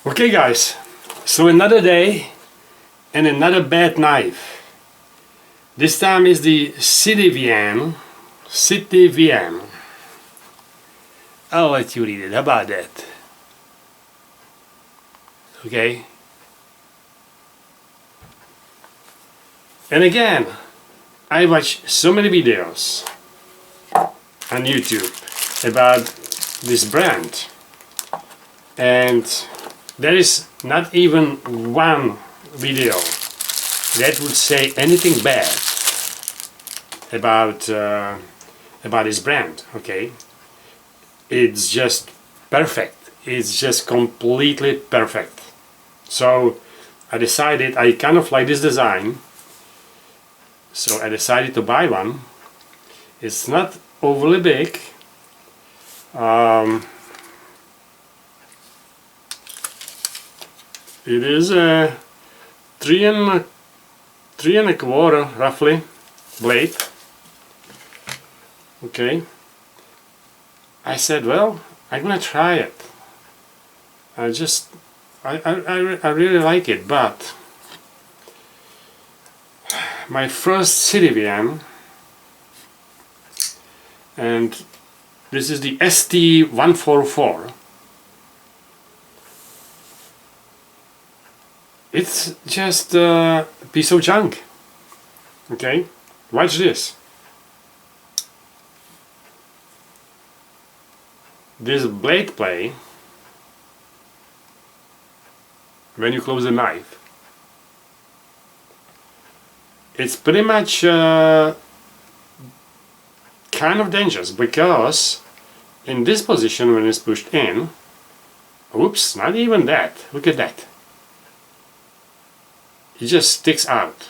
Okay guys, so another day and another bad knife. This time is the Sitivien. I'll let you read it. How about that? Okay. And again, I watch so many videos on YouTube about this brand, and there is not even one video that would say anything bad about this brand. Okay, it's just perfect. It's just completely perfect. So I decided I kind of like this design, so I decided to buy one. It's not overly big. It is a 3.25 roughly blade. Okay. I said, well, I'm gonna try it. I really like it, but my first Sitivien, and this is the ST144. It's just a piece of junk. Okay, watch this. This blade play, when you close the knife, it's pretty much kind of dangerous, because in this position when it's pushed in, oops, not even that, look at that. It just sticks out.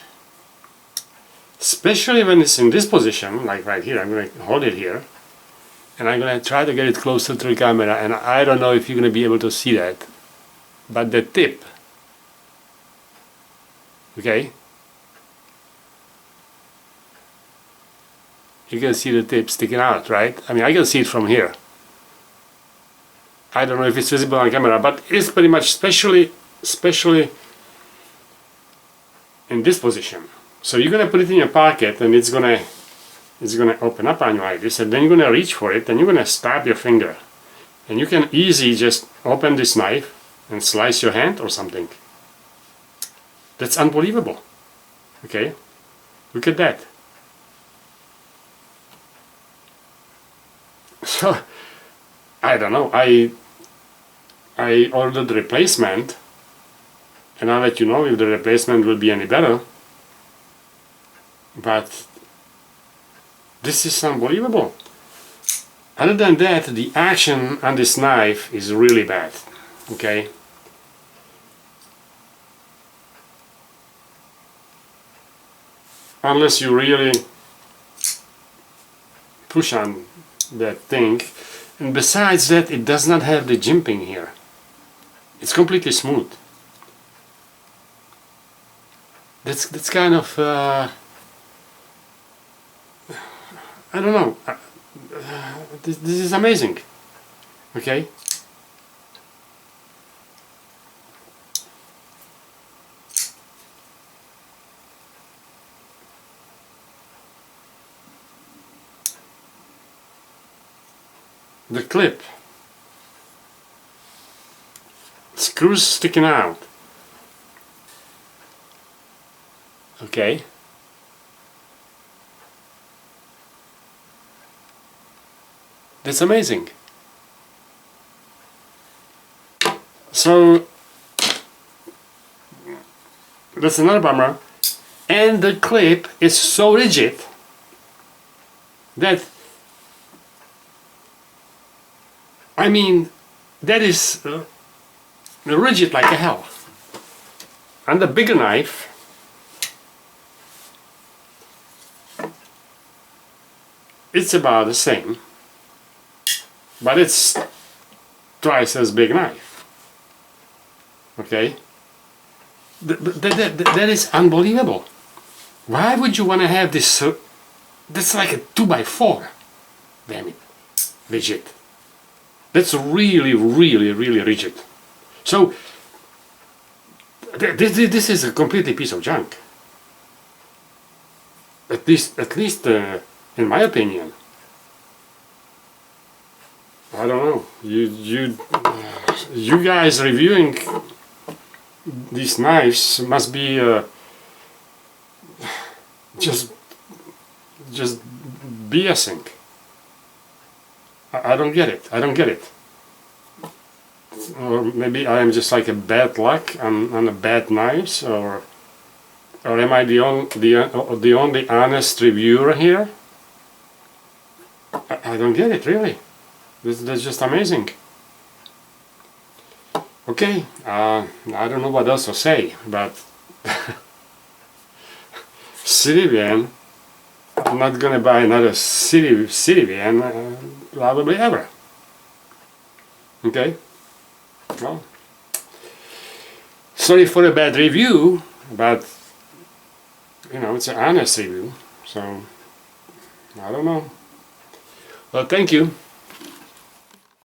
Especially when it's in this position, like right here. I'm going to hold it here and I'm going to try to get it closer to the camera, and I don't know if you're going to be able to see that, but the tip, okay, you can see the tip sticking out, right? I mean, I can see it from here. I don't know if it's visible on camera, but it's pretty much especially in this position. So you're gonna put it in your pocket, and it's gonna open up on you like this, and then you're gonna reach for it and you're gonna stab your finger, and you can easily just open this knife and slice your hand or something. That's unbelievable. Okay, look at that. So I don't know, I ordered the replacement, and I'll let you know if the replacement will be any better. But this is unbelievable. Other than that, the action on this knife is really bad. Okay. Unless you really push on that thing. And besides that, it does not have the jimping here. It's completely smooth. That's kind of I don't know. This is amazing. Okay. The clip, screws sticking out. Okay. That's amazing. So that's another bummer. And the clip is so rigid that, I mean, that is rigid like a hell. And the bigger knife, it's about the same, but it's twice as big knife. Okay, that is unbelievable. Why would you want to have this? That's like a 2x4. Damn it, rigid. That's really, really, really rigid. So This is a completely piece of junk. At least in my opinion. I don't know. You guys reviewing these knives must be just BSing. I don't get it. I don't get it. Or maybe I am just like a bad luck on the bad knives, or am I the only honest reviewer here? I don't get it, really. That's just amazing. Okay, I don't know what else to say, but Sitivien, I'm not gonna buy another Sitivien probably ever. Okay, well, sorry for a bad review, but you know, it's an honest review, so I don't know. Well, thank you.